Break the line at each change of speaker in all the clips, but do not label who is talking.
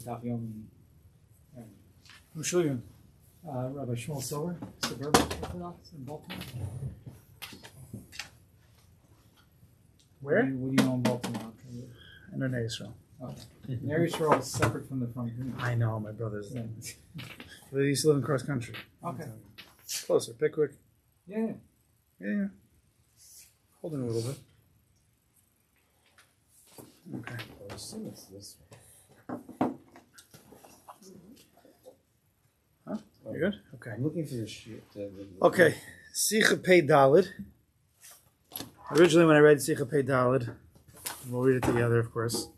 Daf Yomi. I'm sure you. Rabbi Shmuel Silver, Suburban Orthodox in Baltimore.
Where?
What do you know in Baltimore?
In Ner Yisrael.
Okay. Ner Yisrael is separate from the front green.
I know, my brothers. They used to live in cross country.
Okay.
Closer, Pickwick.
Yeah.
Yeah. Holding a little bit. Okay.
I assume it's this one.
Huh? You good? Okay.
I'm looking for the sheet.
Okay. Sicha Pei Dalid. Originally, when I read Sicha Pei Dalid, we'll read it together, of course.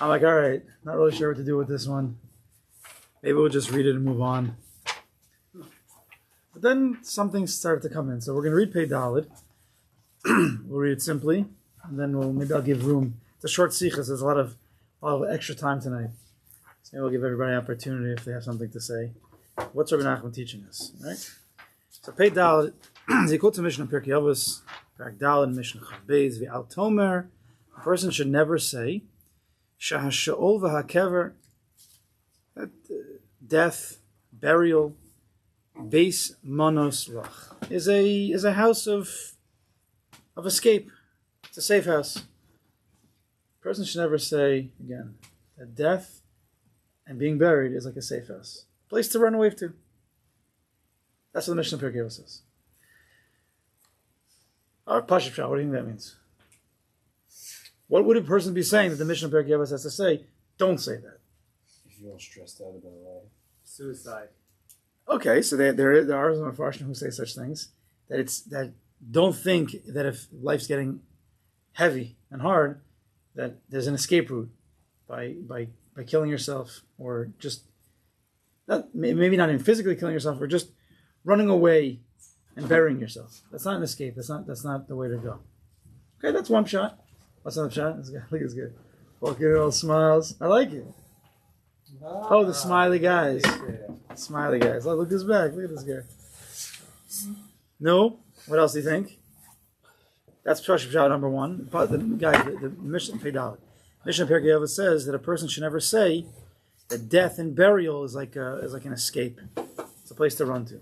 I'm like, all right, not really sure what to do with this one. Maybe we'll just read it and move on. But then something started to come in. So we're going to read Pei Dalid. We'll read it simply. And then maybe I'll give room. It's a short Sicha, so there's a lot of extra time tonight. So maybe we'll give everybody an opportunity if they have something to say. What's Rabbi Nachman teaching us? Right? So Pei Dalid, Zikut to Mishnah Pirkei Avos, Parak Dalid, Mishnah Chav Beis, V'al Tomer. A person should never say, Shahasha'ol v'hakever, that death, burial, Beis Manos Lach, is a house of escape. It's a safe house. A person should never say, again, that death and being buried is like a safe house. A place to run away to. That's what the Mishnah Pirkei Avos says. Our Pashut Pshat, what do you think that means? What would a person be saying that the Mishnah Pirkei Avos has to say? Don't say that.
If you're all stressed out about life.
Suicide.
Okay, so there are some Mepharshim who say such things. That don't think that if life's getting heavy and hard, that there's an escape route by killing yourself, or just maybe not even physically killing yourself, or just running away and burying yourself. That's not an escape. That's not the way to go. Okay, that's one shot. What's another shot? Look at this guy. Walking in all smiles. I like it. Oh, the smiley guys. Smiley guys. Oh, look at his back. Look at this guy. No? What else do you think? That's Pashut Pshat number one. The Mishnah Pei Dalid. Mishnah Pirkei Avos says that a person should never say that death and burial is like an escape. It's a place to run to.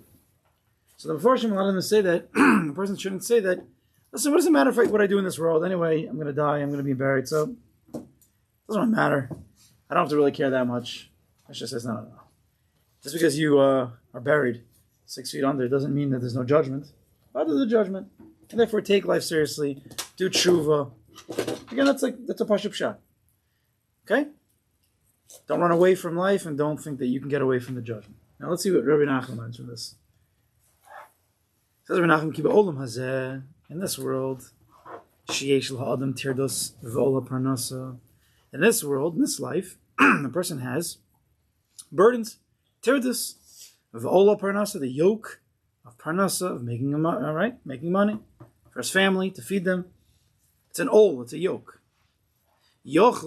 So the Mepharshim, a lot of them say that a person shouldn't say that. Listen, what does it matter what I do in this world? Anyway, I'm going to die. I'm going to be buried. So it doesn't really matter. I don't have to really care that much. Mishnah says no. Just because you are buried 6 feet under doesn't mean that there's no judgment. But there's a judgment, and therefore take life seriously. Do tshuva. Again, that's a Pashut Pshat. Okay? Don't run away from life, and don't think that you can get away from the judgment. Now let's see what Rabbi Nachman learns from this. Says Rabbi Nachman, Kiba Olam Hazeh, in this world, Sheyesh L'Ha'adam Tirdos V'Ola Parnasa. In this world, in this life, the person has burdens, Tirdos V'Ola Parnasa, the yoke of Parnasa, of making money for his family, to feed them. It's an ol, it's a yoke. It's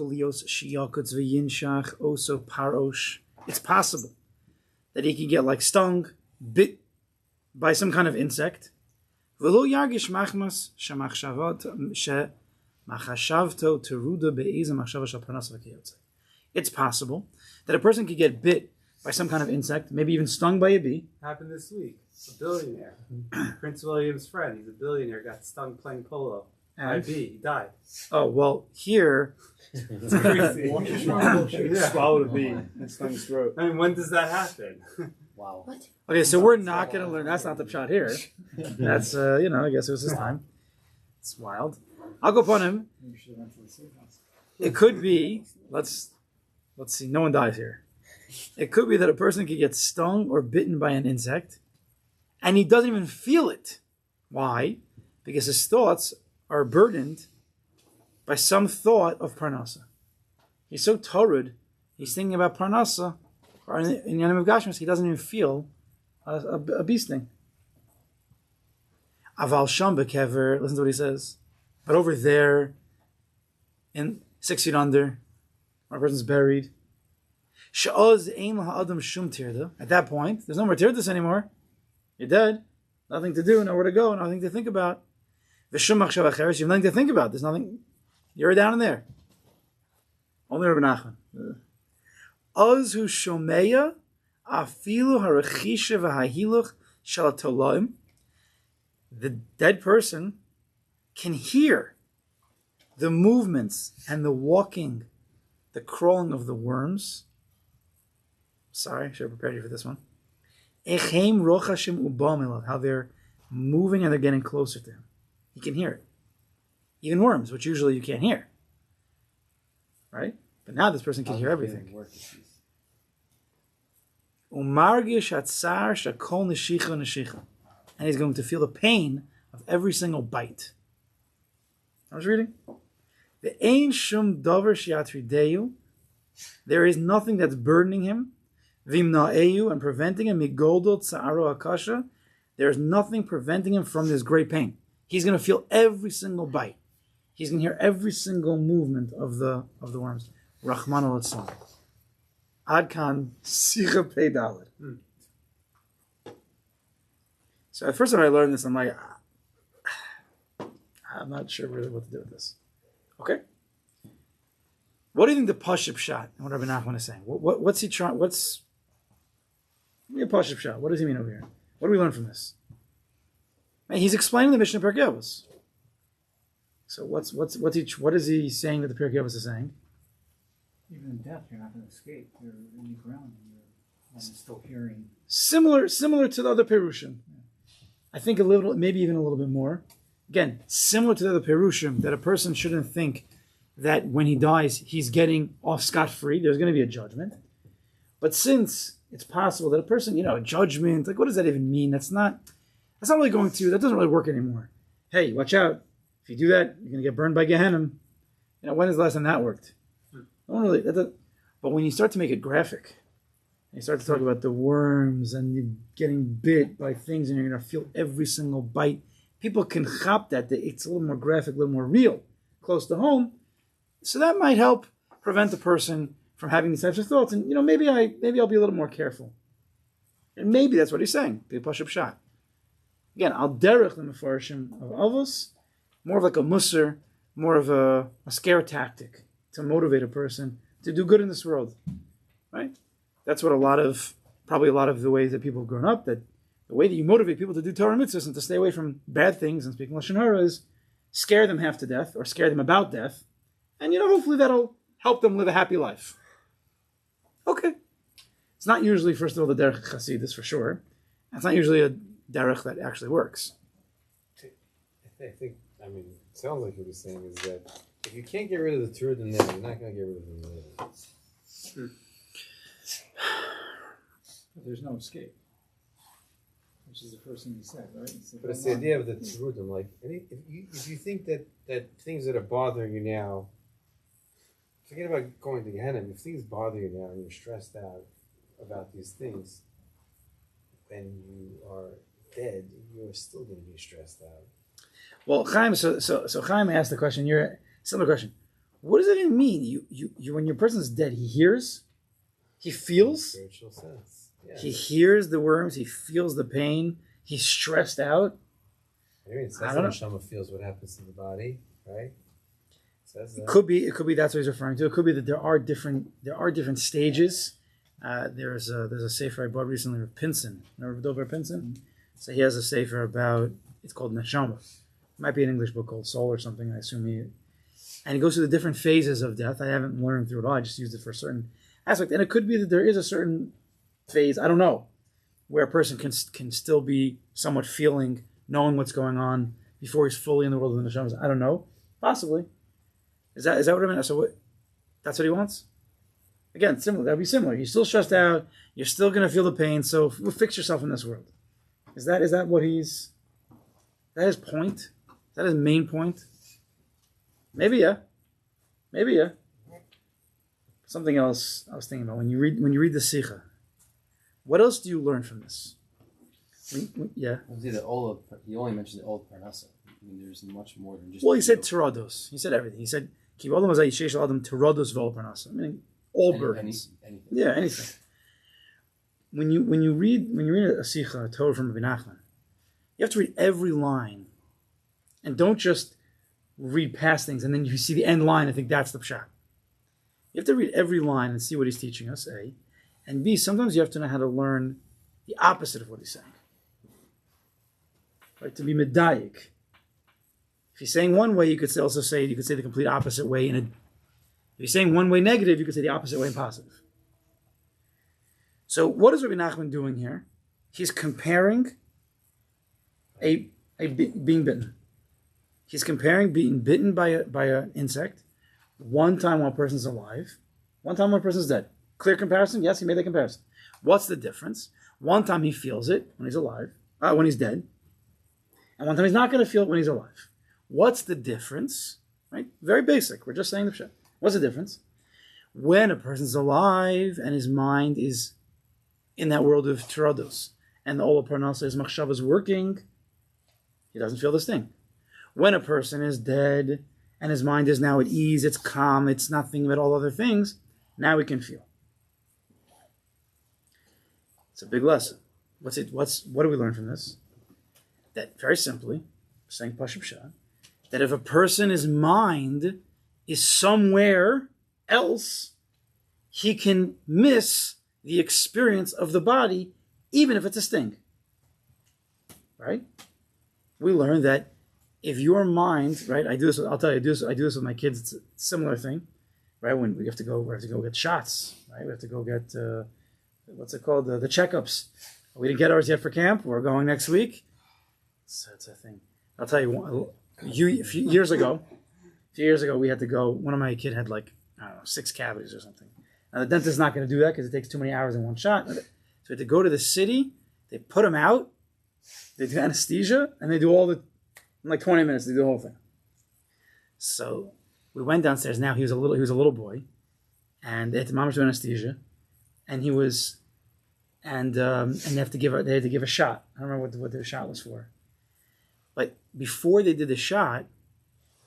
possible that he can get stung, bit by some kind of insect. It's possible that a person could get bit by some kind of insect, maybe even stung by a bee.
Happened this week. A billionaire, Prince William's friend, he's a billionaire, got stung playing polo by a bee. He died.
Oh, well, here...
Swallowed a bee and stung his throat.
I mean, when does that happen?
Wow.
What?
Okay, so we're not going to learn. That's not the shot here. That's, I guess it was his time. It's wild. I'll go upon him. It could be, let's see, no one dies here. It could be that a person could get stung or bitten by an insect, and he doesn't even feel it. Why? Because his thoughts are burdened by some thought of Parnasa. He's so torrid, he's thinking about Parnasa, or in the name of Gashmis, he doesn't even feel a bee sting. Aval Sham Bekever, listen to what he says. But over there, in 6 feet under, where a person's buried, Sha'oz Ein Ha'adam Shum Tirda. At that point, there's no more Tirdas anymore. You're dead. Nothing to do, nowhere to go, nothing to think about. V'shum Machshav Acheres, you have nothing to think about. There's nothing. You're down in there. Only Rabbi Nachman. Azhu shomeya afilu harachisha v'hahiluch shel toloim. The dead person can hear the movements and the walking, the crawling of the worms. Sorry, I should have prepared you for this one. Echem rochashim ubam elav, how they're moving and they're getting closer to him. He can hear it. Even worms, which usually you can't hear. Right? But now this person can hear everything. Umargish hatzar shakol neshicha neshicha. And he's going to feel the pain of every single bite. I was reading. The ein shum davar shiatrideyu. There is nothing that's burdening him. Vimna'eyu, and preventing him. Migoldot sa'aro akasha. There is nothing preventing him from this great pain. He's going to feel every single bite. He's going to hear every single movement of the worms. Rahman al-Atzam. Adkan Sicha Pei Dalet. So at first when I learned this, I'm like, I'm not sure really what to do with this. Okay? What do you think the Pashup shot and what Rabbi Nachman is saying? What's he trying? What's a Pashup shot? What does he mean over here? What do we learn from this? Man, he's explaining the Mishnah Pirkei Avos. So what is he saying that the Pirkei Avos is saying?
Even in death, you're not going to escape. You're in the ground and you're still hearing.
Similar to the other Perushim. I think a little, maybe even a little bit more. Again, similar to the other Perushim, that a person shouldn't think that when he dies, he's getting off scot-free. There's going to be a judgment. But since it's possible that a person, judgment, like what does that even mean? That's not really that doesn't really work anymore. Hey, watch out. If you do that, you're going to get burned by Gehenna. When is the last time that worked? But when you start to make it graphic, you start to talk about the worms and you getting bit by things and you're going to feel every single bite, people can chop that. It's a little more graphic, a little more real, close to home. So that might help prevent the person from having these types of thoughts. And, maybe I'll be a little more careful. And maybe that's what he's saying, the Pashup shot. Again, al derech the mefarshim of Avos, more of like a musar, more of a scare tactic to motivate a person to do good in this world, right? That's what probably a lot of the ways that people have grown up, that the way that you motivate people to do Torah mitzvahs and to stay away from bad things and speaking Lashon Hara is scare them half to death or scare them about death. And, hopefully that'll help them live a happy life. Okay. It's not usually, first of all, the derech Chasidus for sure. It's not usually a derech that actually works.
It sounds like what he's saying is that if you can't get rid of the Torah, then you're not going to get rid of the religion.
But there's no escape. Which is the first thing he said, right?
But it's the idea of the Terudim. Like, if you think that things that are bothering you now, forget about going to Gehenna. If things bother you now and you're stressed out about these things, and you are dead, you're still going to be stressed out.
Well, Chaim, so Chaim asked the question. Similar question. What does it even mean? You when your person's dead, he hears, he feels,
Spiritual sense. Yeah.
he hears the worms, he feels the pain, he's stressed out.
It says that Neshama feels what happens to the body, right? It says that.
It could be that's what he's referring to. It could be that there are different stages. There's a sefer I bought recently of Pinson. Remember Dover Pinson? Mm-hmm. So he has a sefer about, it's called Neshama. It might be an English book called Soul or something. I assume and he goes through the different phases of death. I haven't learned through it all. I just used it for a certain aspect. And it could be that there is a certain phase, I don't know, where a person can still be somewhat feeling, knowing what's going on before he's fully in the world of the neshamas. I don't know. Possibly. Is that what I mean? So that's what he wants? Again, similar. That would be similar. You're still stressed out. You're still going to feel the pain. So fix yourself in this world. Is that what is that his point? Is that his main point? Maybe yeah. Something else I was thinking about when you read the Sicha. What else do you learn from this? Yeah.
He only mentioned the old Parnasa. There's much more than just.
Well, he said terados. He said everything. He said ki olam hazeh yishesh adam terados v'ol Parnasa. Meaning all burdens.
Anything.
Yeah, anything. When you read a Sicha, a Torah from Rabbi Nachman, you have to read every line, and don't just read past things and then you see the end line and think that's the pshat. You have to read every line and see what he's teaching us, A. And B, sometimes you have to know how to learn the opposite of what he's saying. Right? To be medayik. If he's saying one way, you could say the complete opposite way. If he's saying one way negative, you could say the opposite way in positive. So what is Rabbi Nachman doing here? He's comparing being bitten. He's comparing being bitten by an insect one time while a person's alive, one time when a person's dead. Clear comparison? Yes, he made that comparison. What's the difference? One time he feels it when he's alive, when he's dead, and one time he's not going to feel it when he's alive. What's the difference? Right? Very basic. We're just saying the shit. What's the difference? When a person's alive and his mind is in that world of tirados, and the Ola Parnasa, his machshava is working, he doesn't feel this thing. When a person is dead and his mind is now at ease, it's calm, it's not thinking about all other things, now he can feel. It's a big lesson. What do we learn from this? That very simply, saying Pashut Pshat, that if a person's mind is somewhere else, he can miss the experience of the body, even if it's a sting. Right? We learn that if your mind, right, I do this with my kids, it's a similar thing, right? When we have to go get shots, right? We have to go get, what's it called? The checkups. We didn't get ours yet for camp. We're going next week. So it's a thing. I'll tell you, a few years ago, we had to go, one of my kids had 6 cavities or something. Now the dentist's not going to do that because it takes too many hours in one shot. So we had to go to the city, they put him out, they do anesthesia, and they do in 20 minutes, they do the whole thing. So we went downstairs. Now he was a little boy, and they had to mamish do anesthesia, and they had to give a shot. I don't remember what the shot was for, but before they did the shot,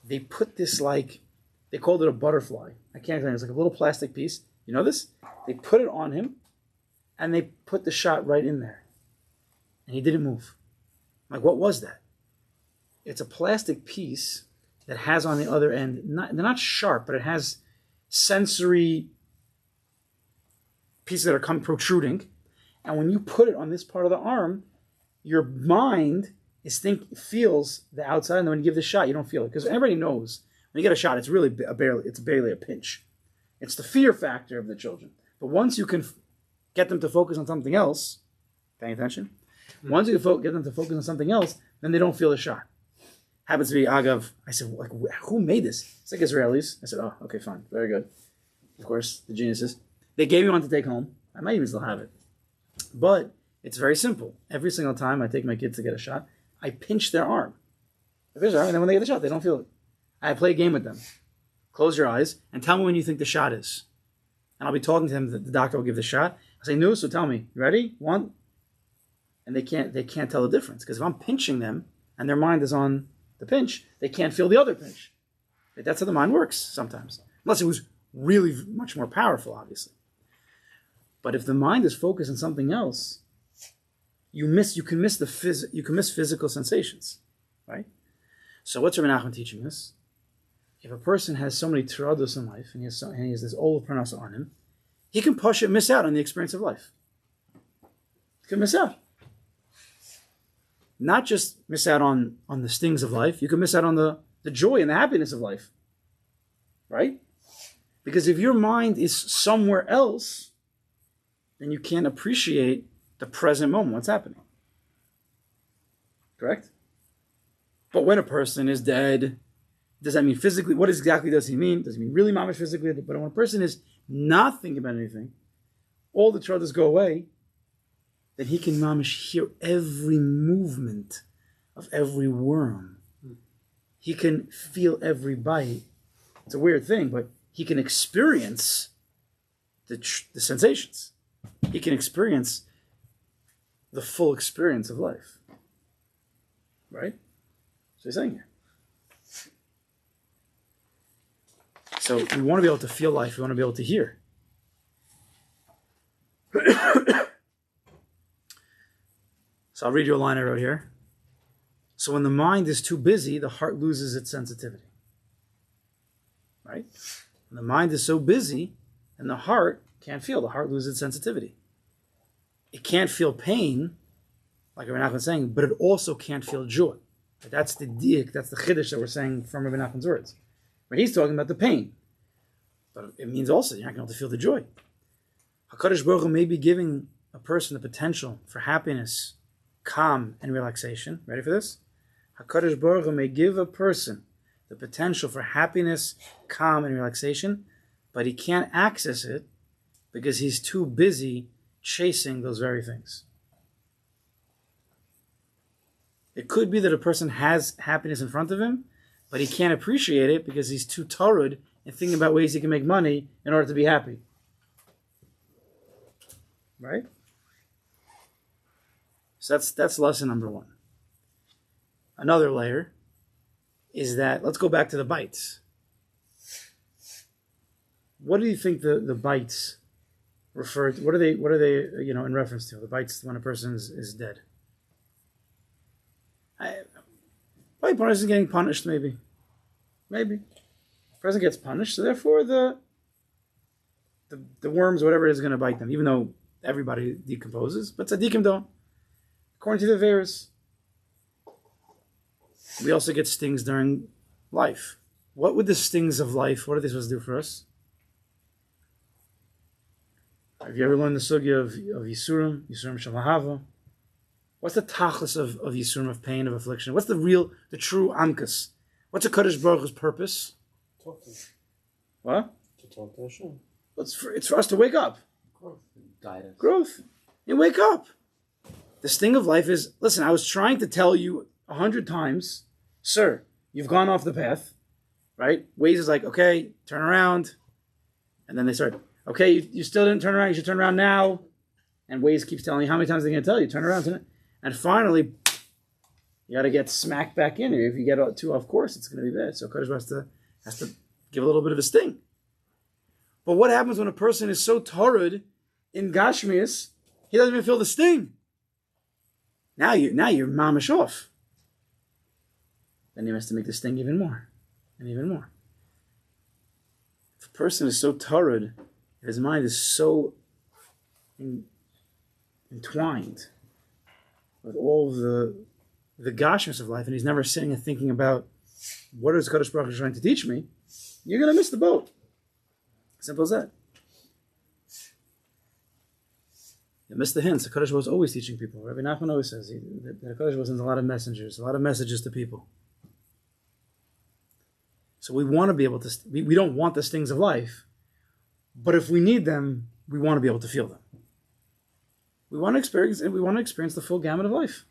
they put this they called it a butterfly. I can't explain. It's like a little plastic piece. You know this? They put it on him, and they put the shot right in there, and he didn't move. I'm like, what was that? It's a plastic piece that has on the other end, they're not sharp, but it has sensory pieces that are protruding. And when you put it on this part of the arm, your mind feels the outside, and then when you give the shot, you don't feel it. Because everybody knows when you get a shot, it's barely a pinch. It's the fear factor of the children. But once you can get them to focus on something else, paying attention, once you can get them to focus on something else, then they don't feel the shot. Happens to be Agav. I said, who made this? It's like Israelis. I said, oh, okay, fine. Very good. Of course, the geniuses. They gave me one to take home. I might even still have it. But it's very simple. Every single time I take my kids to get a shot, I pinch their arm. I pinch their arm, and then when they get the shot, they don't feel it. I play a game with them. Close your eyes and tell me when you think the shot is. And I'll be talking to them. The doctor will give the shot. I say, no, so tell me. You ready? 1. And they can't tell the difference. Because if I'm pinching them and their mind is on the pinch, they can't feel the other pinch. That's how the mind works sometimes. Unless it was really much more powerful, obviously. But if the mind is focused on something else, you can miss physical sensations, right? So what's Rabbi Nachman teaching us? If a person has so many tirados in life, and he has this old parnasa on him, he can miss out on the experience of life. He can miss out. Not just miss out on the stings of life, you can miss out on the joy and the happiness of life. Right? Because if your mind is somewhere else, then you can't appreciate the present moment, what's happening. Correct? But when a person is dead, does that mean physically? What exactly does he mean? Does he mean really mamish physically? But when a person is not thinking about anything, all the troubles go away, then he can mamish hear every movement of every worm. He can feel every bite. It's a weird thing, but he can experience the sensations. He can experience the full experience of life. Right? So he's saying here. So we want to be able to feel life. We want to be able to hear. So I'll read you a line I wrote here. So when the mind is too busy, the heart loses its sensitivity. Right? When the mind is so busy, And the heart can't feel. The heart loses its sensitivity. It can't feel pain, like Rabbi Nachman is saying, but it also can't feel joy. That's the diak, that's the chiddush that we're saying from Rabbi Nachman's words. But he's talking about the pain. But it means also you're not going to feel the joy. HaKadosh Baruch Hu may be giving a person the potential for happiness, calm, and relaxation. Ready for this? HaKadosh Baruch Hu may give a person the potential for happiness, calm, and relaxation, but he can't access it because he's too busy chasing those very things. It could be that a person has happiness in front of him, but he can't appreciate it because he's too torrid and thinking about ways he can make money in order to be happy. Right? So that's lesson number one. Another layer is that, let's go back to the bites. What do you think the bites refer to? What are they in reference to? The bites when a person is dead. Probably person is getting punished, maybe. Maybe. The person gets punished, so therefore the worms, whatever it is, going to bite them, even though everybody decomposes, but tzaddikim don't. According to the Veras, we also get stings during life. What would the stings of life, what are they supposed to do for us? Have you ever learned the sugya of Yisurim Shalahava? What's the tachlis of Yisurim, of pain, of affliction? What's the true amkus? What's a Kadosh Baruch Hu's purpose?
Talk to him.
What?
To talk to Hashem.
It's for us to wake up. Growth. You wake up. The sting of life is, listen, I was trying to tell you 100 times, sir, you've gone off the path, right? Waze is like, okay, turn around. And then they start, okay, you still didn't turn around, you should turn around now. And Waze keeps telling you, how many times are they going to tell you? Turn around. And finally, you got to get smacked back in here. If you get too off course, it's going to be bad. So Kodesh has to give a little bit of a sting. But what happens when a person is so torrid in Gashmias, he doesn't even feel the sting? Now you're mamish off. Then he has to make the sting even more and even more. If a person is so torrid, his mind is so entwined with all the gashmis of life, and he's never sitting and thinking about what is Kadosh Baruch Hu trying to teach me, you're going to miss the boat. Simple as that. You miss the hints. The Kadosh Baruch Hu is always teaching people. Rabbi Nachman always says that the Kadosh Baruch Hu sends a lot of messages to people. So we want to be able to, we don't want the stings of life, but if we need them, we want to be able to feel them. We want to experience the full gamut of life.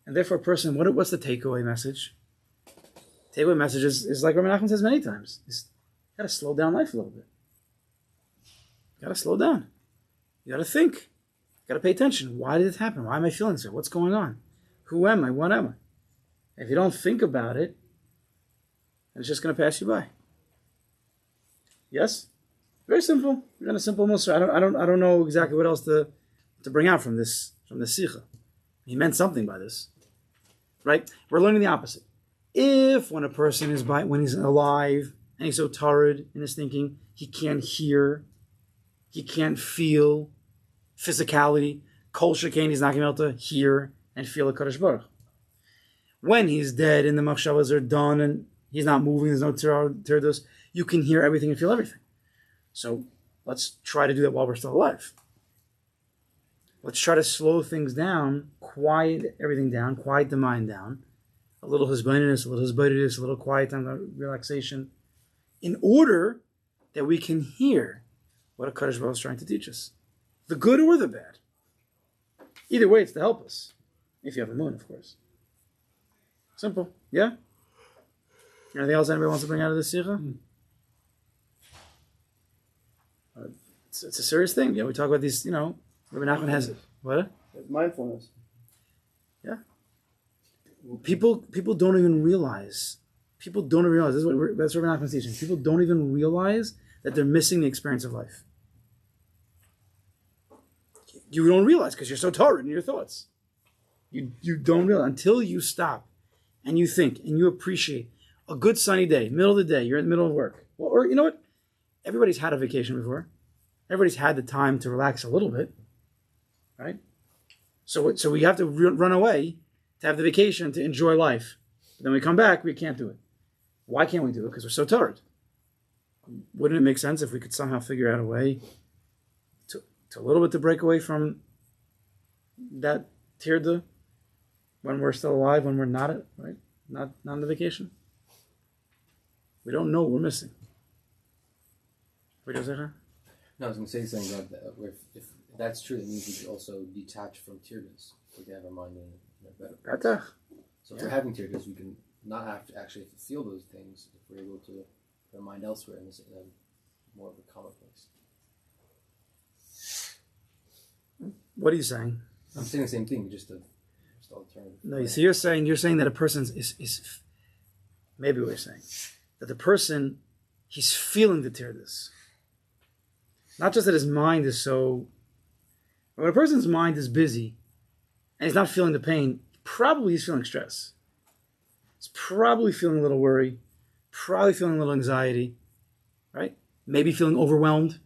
And therefore, a person, what's the takeaway message? Takeaway message is like Rabbi Nachman says many times, is you got to slow down life a little bit. You got to slow down. You got to think. You got to pay attention. Why did it happen? Why am I feeling so? What's going on? Who am I? What am I? If you don't think about it, it's just going to pass you by. Yes? Very simple. We're going to simple Musar. I don't know exactly what else to bring out from this Sicha. He meant something by this. Right? We're learning the opposite. If when a person when he's alive and he's so torrid in his thinking, he can't hear, he can't feel physicality, kol shekain, he's not going to be able to hear and feel a Kadosh Baruch. When he's dead and the machshavas are done and he's not moving, there's no tirdos, you can hear everything and feel everything. So let's try to do that while we're still alive. Let's try to slow things down, quiet everything down, quiet the mind down. A little hizbaininus, a little quiet time, relaxation, in order that we can hear what a Kadosh Baruch Hu is trying to teach us. The good or the bad. Either way, it's to help us. If you have a moon, of course. Simple. Yeah? Anything else anybody wants to bring out of this Sikha? It's a serious thing. Yeah, we talk about these, Rabbi Nachman has it. What?
It's mindfulness.
Yeah. People don't even realize. People don't even realize. That's Rabbi Nachman's teaching. People don't even realize that they're missing the experience of life. You don't realize because you're so torrid in your thoughts. You don't realize until you stop and you think and you appreciate a good sunny day, middle of the day, you're in the middle of work. Or you know what? everybody's had a vacation before. Everybody's had the time to relax a little bit, right? So we have to run away to have the vacation to enjoy life. But then we come back, we can't do it. Why can't we do it? Because we're so tired. Wouldn't it make sense if we could somehow figure out a way to a little bit to break away from that tirda when we're still alive, when we're not, right? Not on the vacation? We don't know what we're missing. What did you say, Zachar?
No, I was going to say something about that. If that's true, that means we should also detach from tirdas. We can have our mind in a better place.
Gata.
So if we're having tirdas, we can not have to actually feel those things if we're able to put our mind elsewhere in a more of a calmer place.
What are you saying?
I'm saying the same thing, just alternative.
No, so you're saying that a person is maybe what you're saying, that the person, he's feeling the tirdas. Not just that his mind is so. When a person's mind is busy and he's not feeling the pain, probably he's feeling stress. He's probably feeling a little worry, probably feeling a little anxiety, right? Maybe feeling overwhelmed.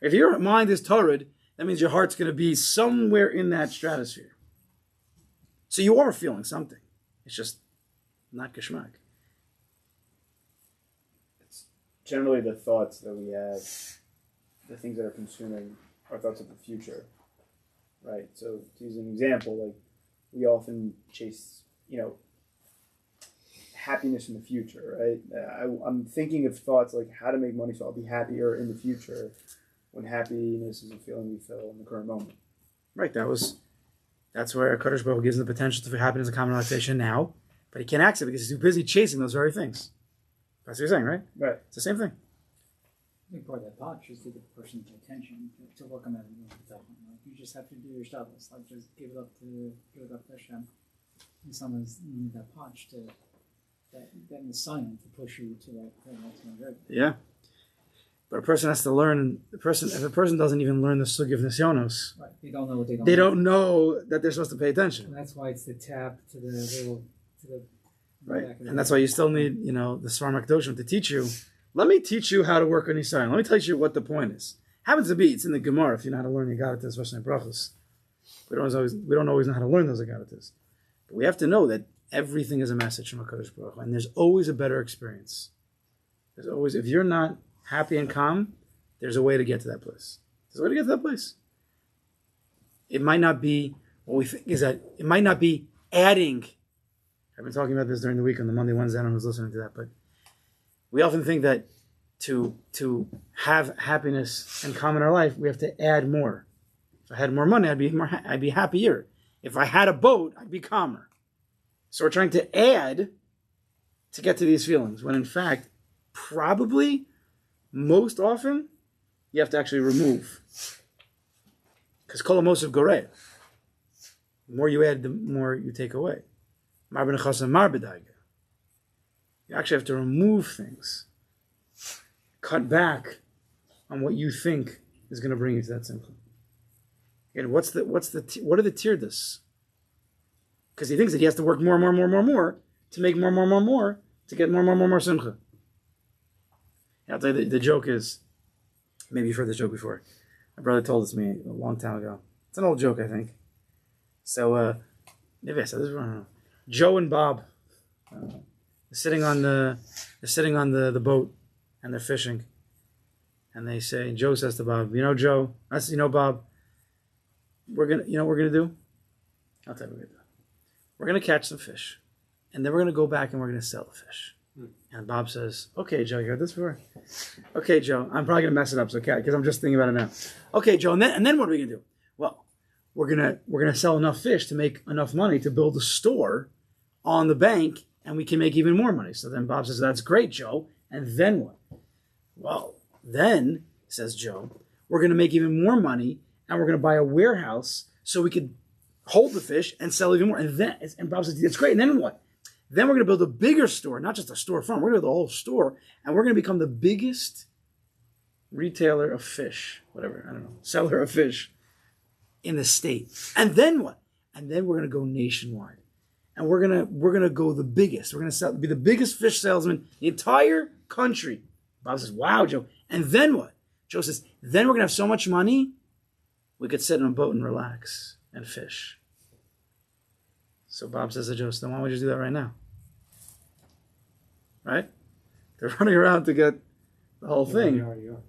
If your mind is torrid, that means your heart's going to be somewhere in that stratosphere. So you are feeling something. It's just not geschmack.
It's generally the thoughts that we have, the things that are consuming our thoughts of the future, right? So to use an example, like we often chase, happiness in the future, right? I'm thinking of thoughts like how to make money so I'll be happier in the future, when happiness is a feeling we feel in the current moment.
Right, that's where Kadosh Baruch Hu gives him the potential for happiness and common relaxation now, but he can't access it because he's too busy chasing those very things. That's what you're saying, right?
Right.
It's the same thing.
I think part of that botch is to get the person's attention to work on that. Like you just have to do your shabbos. Like just give it up to Hashem. And sometimes you need that punch to that Messiah to push you to that ultimate good.
Yeah. But a person has to learn. If a person doesn't even learn the sugi of nisyonos,
Right. They don't know what they don't.
they
know.
don't know that they're supposed to pay attention.
And that's why it's the tap to the little to the
Right.
back of the
And that's why you still need, the Svarim HaKadoshim to teach you. Let me teach you how to work on Nisayon. Let me teach you what the point is. Happens to be, it's in the Gemara if you know how to learn Yagadatas, especially in Brachos. We don't always know how to learn those Yagadatas. But we have to know that everything is a message from HaKadosh Baruch Hu, and there's always a better experience. There's always, if you're not happy and calm, there's a way to get to that place. There's a way to get to that place. It might not be, what we think is that it might not be adding. I've been talking about this during the week on the Monday, Wednesday, I don't know who's listening to that, but we often think that to have happiness and calm in our life, we have to add more. If I had more money, I'd be happier. If I had a boat, I'd be calmer. So we're trying to add to get to these feelings, when in fact, probably, most often, you have to actually remove. Because kol hamosif goreh. The more you add, the more you take away. Mar b'nechasa mar b'daiga. You actually have to remove things. Cut back on what you think is going to bring you to that simcha. Again, what are the tirdas? Because he thinks that he has to work more to make more to get more simcha. I'll tell you, the joke is, maybe you've heard this joke before. My brother told this to me a long time ago. It's an old joke, I think. So, maybe I said this wrong. Joe and Bob they're sitting on the boat, and they're fishing. And they say, Joe says to Bob, Joe, Bob, we're gonna do? I'll tell you what we're gonna do. We're gonna catch some fish, and then we're gonna go back and we're gonna sell the fish. And Bob says, okay, Joe, you heard this before? Okay, Joe, I'm probably gonna mess it up, so because I'm just thinking about it now. Okay, Joe, and then what are we gonna do? Well, we're gonna sell enough fish to make enough money to build a store on the bank, and we can make even more money. So then Bob says, that's great, Joe. And then what? Well, then, says Joe, we're gonna make even more money, and we're gonna buy a warehouse so we could hold the fish and sell even more. And Bob says, that's great. And then what? Then we're going to build a bigger store, not just a storefront. We're going to build a whole store, and we're going to become the biggest retailer of fish, whatever, I don't know, seller of fish in the state. And then what? And then we're going to go nationwide, and we're going to go the biggest. We're going to be the biggest fish salesman in the entire country. Bob says, wow, Joe. And then what? Joe says, then we're going to have so much money, we could sit in a boat and relax and fish. So Bob says to Joseph, then why don't we just do that right now? Right? They're running around to get the whole thing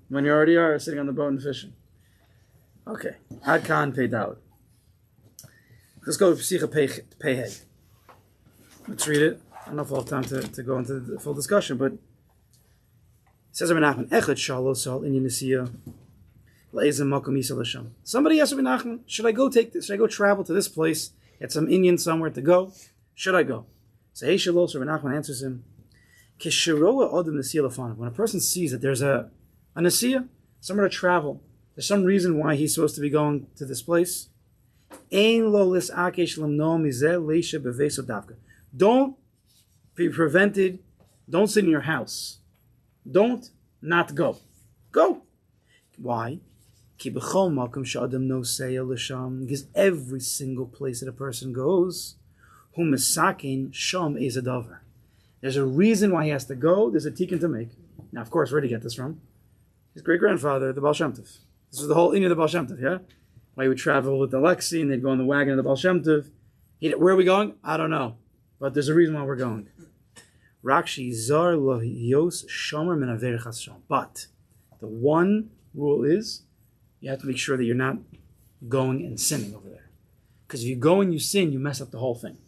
when you already are sitting on the boat and fishing. Okay. Ad Khan paid out. Let's go to Sichos Haran. Let's read it. I don't know if we'll have time to go into the full discussion, but it says Rabbi Nachman, Echad Shalo Sal in Yenisiyah Le'ezem Makom Yisrael Hashem. Somebody asked Rabbi Nachman, should I go travel to this place, get some Indian somewhere to go? Should I go? So Hey Shalos, Rabbi Nachman answers him, Kishiroa Adam Nesiyah Lefanav. When a person sees that there's a Nesiyah, somewhere to travel, there's some reason why he's supposed to be going to this place. Don't be prevented. Don't sit in your house. Don't not go. Go. Why? Because every single place that a person goes, there's a reason why he has to go. There's a tikkun to make. Now, of course, where did he get this from? His great-grandfather, the Baal Shem Tov. This was the whole Inyan of the Baal Shem Tov, yeah? Why he would travel with the Lexi and they'd go on the wagon of the Baal Shem Tov. Where are we going? I don't know. But there's a reason why we're going. But the one rule is you have to make sure that you're not going and sinning over there. Because if you go and you sin, you mess up the whole thing.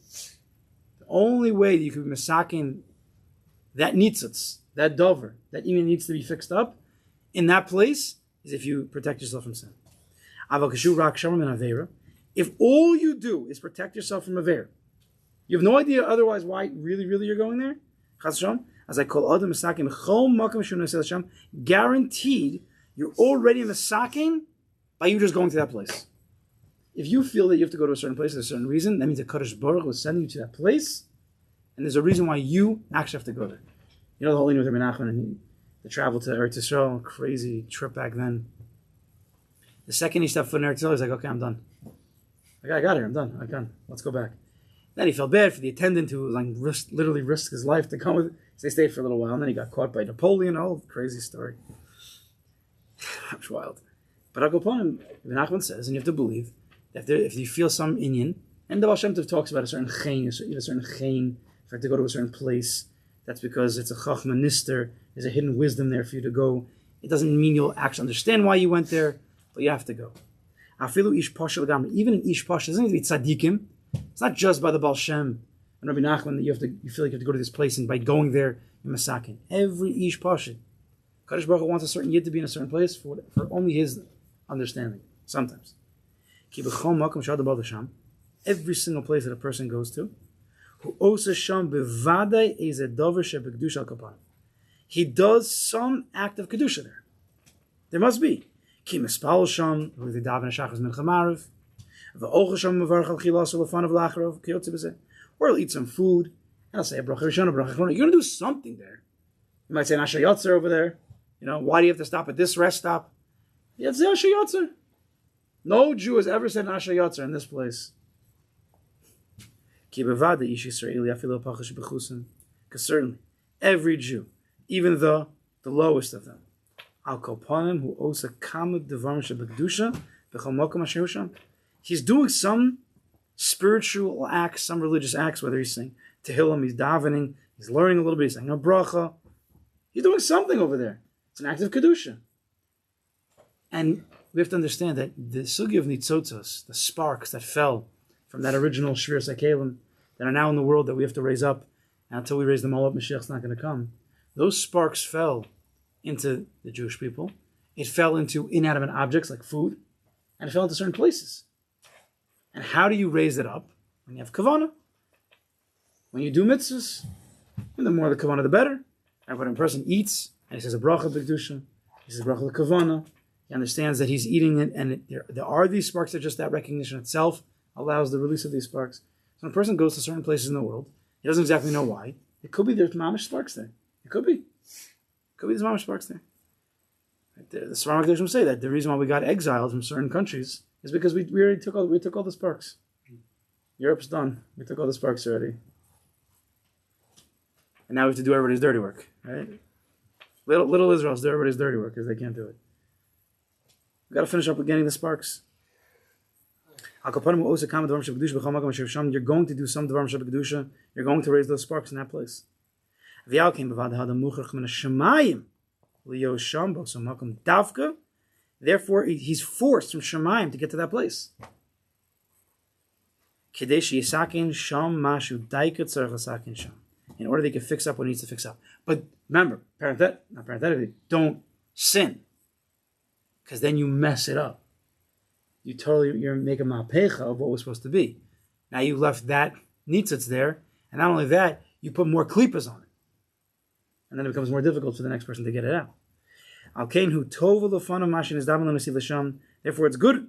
The only way that you can be masakin that nitzitz, that dover, that even needs to be fixed up in that place is if you protect yourself from sin. If all you do is protect yourself from Aver, you have no idea otherwise why really you're going there. As I call Adam Masakin, guaranteed you're already Masakin by you just going to that place. If you feel that you have to go to a certain place for a certain reason, that means that Kadosh Baruch was sending you to that place, and there's a reason why you actually have to go there. You know the whole thing with Rabbi Nachman and the travel to Eretz Yisrael, crazy trip back then. The second he stepped foot in Eretz Yisrael, he's like, okay, I'm done. I got here, I'm done. Let's go back. Then he felt bad for the attendant who literally risked his life to come with. So they stayed for a little while, and then he got caught by Napoleon. Oh, crazy story. That's wild. But I'll go upon him. Nachman says, and you have to believe that if you feel some inyan, and the Baal Shem Tov talks about a certain chen, if you have to go to a certain place, that's because it's a chachma nister. There's a hidden wisdom there for you to go. It doesn't mean you'll actually understand why you went there, but you have to go. Even in Ish Pasha, it doesn't need to be tzaddikim. It's not just by the Baal Shem and Rabbi Nachman that you feel like you have to go to this place, and by going there, you're masakin. Every Ish Pasha, Kadosh Baruch Hu wants a certain yid to be in a certain place for only his understanding. Sometimes, every single place that a person goes to, he does some act of kedusha there. There must be. Or he'll eat some food, and I'll say a bracha rishona, bracha achrona. You're going to do something there. You might say an asher yotzer over there. You know, why do you have to stop at this rest stop? You have to say asher yotzer. No Jew has ever said an asher yotzer in this place. Because certainly, every Jew, even the lowest of them, al kopanim who osa kamud devarim shebekdusha b'chol mokom asher husham. He's doing some spiritual acts, some religious acts, whether he's saying Tehillim, he's davening, he's learning a little bit, he's saying a bracha. He's doing something over there. It's an act of kedusha. And we have to understand that the sugi of nitzotzos, the sparks that fell from that original shviras hakelim that are now in the world that we have to raise up, and until we raise them all up, Mashiach's not going to come. Those sparks fell into the Jewish people. It fell into inanimate objects like food, and it fell into certain places. And how do you raise it up? When you have kavanah. When you do mitzvahs, and the more the kavanah, the better. And when a person eats, and he says a bracha b'kedusha, he says a bracha l'kavanah, he understands that he's eating it, and there are these sparks that just that recognition itself allows the release of these sparks. So when a person goes to certain places in the world, he doesn't exactly know why. It could be there's mamish sparks there. It could be. It could be there's mamish sparks there. The Svarim HaKadoshim say that the reason why we got exiled from certain countries is because we already took all the sparks. Europe's done. We took all the sparks already. And now we have to do everybody's dirty work, right? Little Israel's doing everybody's dirty work because they can't do it. We got to finish up with getting the sparks. You're going to do some Dvarim Shabbat. You're going to raise those sparks in that place. Therefore, he's forced from Shemayim to get to that place. In order they can fix up what needs to fix up. But remember, not parenthetically, don't sin. Because then you mess it up. You're making a mapecha of what was supposed to be. Now you left that nitzitz there, and not only that, you put more klipas on it. And then it becomes more difficult for the next person to get it out. Therefore it's good.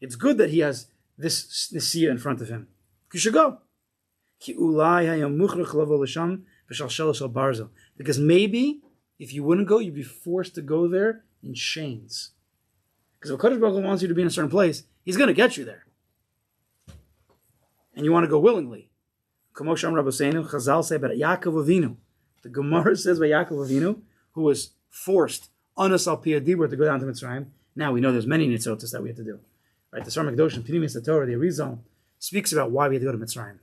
It's good that he has this Nisiya in front of him. You should go. Because maybe if you wouldn't go, you'd be forced to go there in chains. Because if Kadosh Baruch Hu wants you to be in a certain place, he's going to get you there. And you want to go willingly. Chazal say about Yaakov Avinu. The Gemara says by Yaakov Avinu, who was forced Anas al Piyah Dibur to go down to Mitzrayim. Now we know there's many nitzotas that we have to do. Right? The Sarah Mikdoshim, Pinimis the Torah, the Arizal, speaks about why we had to go to Mitzrayim.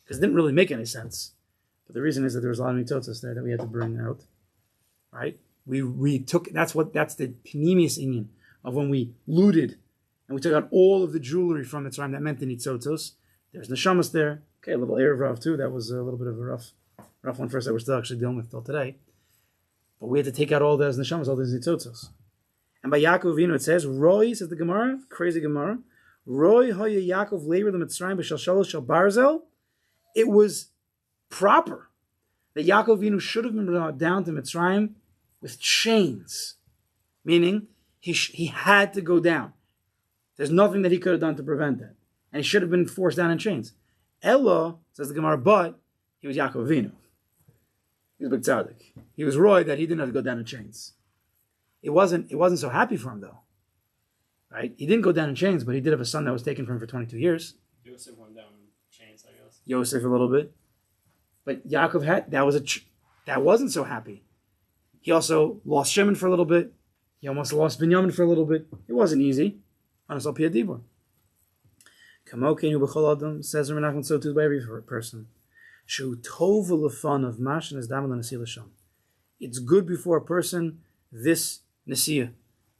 Because it didn't really make any sense. But the reason is that there was a lot of nitzotas there that we had to bring out. Right? We took, that's the Pinimis Inyan of when we looted and we took out all of the jewelry from Mitzrayim. That meant the nitzotos. There's neshamas there. Okay, a little Erev Rav too. That was a little bit of a rough one first that we're still actually dealing with till today. But we had to take out all those neshamas, all those nitzotos. And by Yaakov Avinu it says, Roy, says the Gemara, crazy Gemara, Roy hoya Yaakov labor the Mitzrayim b'shal shalosh shal barzel. It was proper that Yaakov Avinu should have been brought down to Mitzrayim with chains. Meaning, he had to go down. There's nothing that he could have done to prevent that. And he should have been forced down in chains. Ella, says the Gemara, but he was Yaakov Avinu. He was big tzaddik. He was Roy that he didn't have to go down in chains. It wasn't so happy for him though. Right? He didn't go down in chains, but he did have a son that was taken from him for 22 years.
Yosef went down in chains, I guess.
Yosef a little bit. But Yaakov had, that wasn't so happy. He also lost Shimon for a little bit. He almost lost Binyamin for a little bit. It wasn't easy. Anas al Piyah Dibur. Kamokenu b'chol adam, says Menachem, so too by every person. Shu tov l'fan of mashin is daman l'nasi l'sham. It's good before a person, this Nasiya.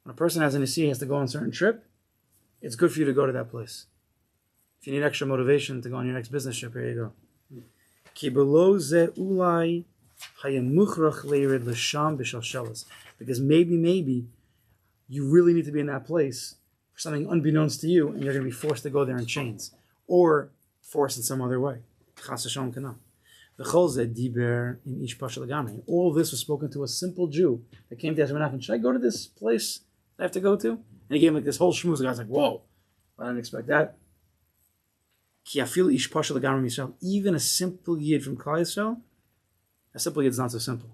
When a person has a Nasiya, he has to go on a certain trip, it's good for you to go to that place. If you need extra motivation to go on your next business trip, here you go. Ki below ze ulai hayamuchrach leirid l'sham b'shal shelas. Because maybe you really need to be in that place for something unbeknownst to you, and you're going to be forced to go there in chains, or forced in some other way. Chas Hashem kana. V'chol ze diber in ish pashal agami. All this was spoken to a simple Jew that came to ask Menachem, should I go to this place I have to go to? And he gave him like this whole shmooze. The guy's like, whoa, I didn't expect that. Ki afil ish pashal agami Yisrael. Even a simple yid from Klal Yisrael, a simple yid is not so simple.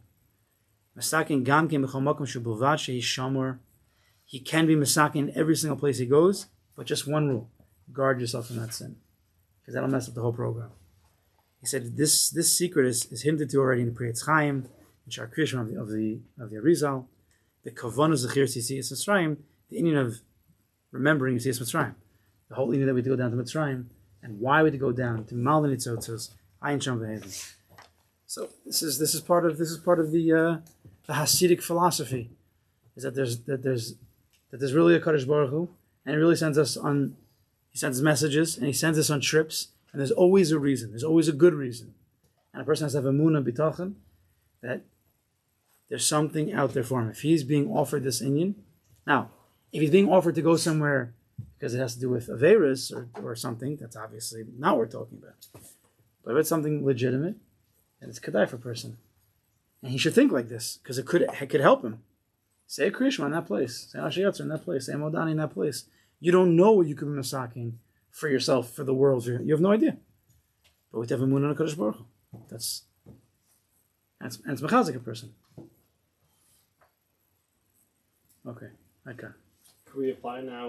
Masakin gam kem b'chol makom shu b'lvad shehi shamor. He can be masakin in every single place he goes, but just one rule: guard yourself from that sin, because that'll mess up the whole program. He said this secret is hinted to already in the Priyatz Chaim, in Shar Krishma of the Arizal, the Kavanah Zechir Yitzias Mitzrayim, the Indian of remembering Yitzias Mitzrayim, the whole Indian that we had to go down to Mitzrayim, and why we had to go down to Malvin Nitzotzos, Ayin Sham V'Heaven. So this is part of the Hasidic philosophy, is that there's really a Kadosh Baruch Hu, and he really sends us on. He sends messages and he sends us on trips, and there's always a reason. There's always a good reason, and a person has to have emunah bitachon that there's something out there for him. If he's being offered this inyan, now if he's being offered to go somewhere because it has to do with averis or something, that's obviously not what we're talking about. But if it's something legitimate, then it's kedai for a person, and he should think like this because it could help him. Say a Krishma in that place. Say Ashiyatzer in that place. Say Modani in that place. You don't know what you could be masaking for yourself, for the world. You have no idea. But we have a moon on a Kadosh Baruch Hu. And it's mechazik a person. Okay.
Can we apply now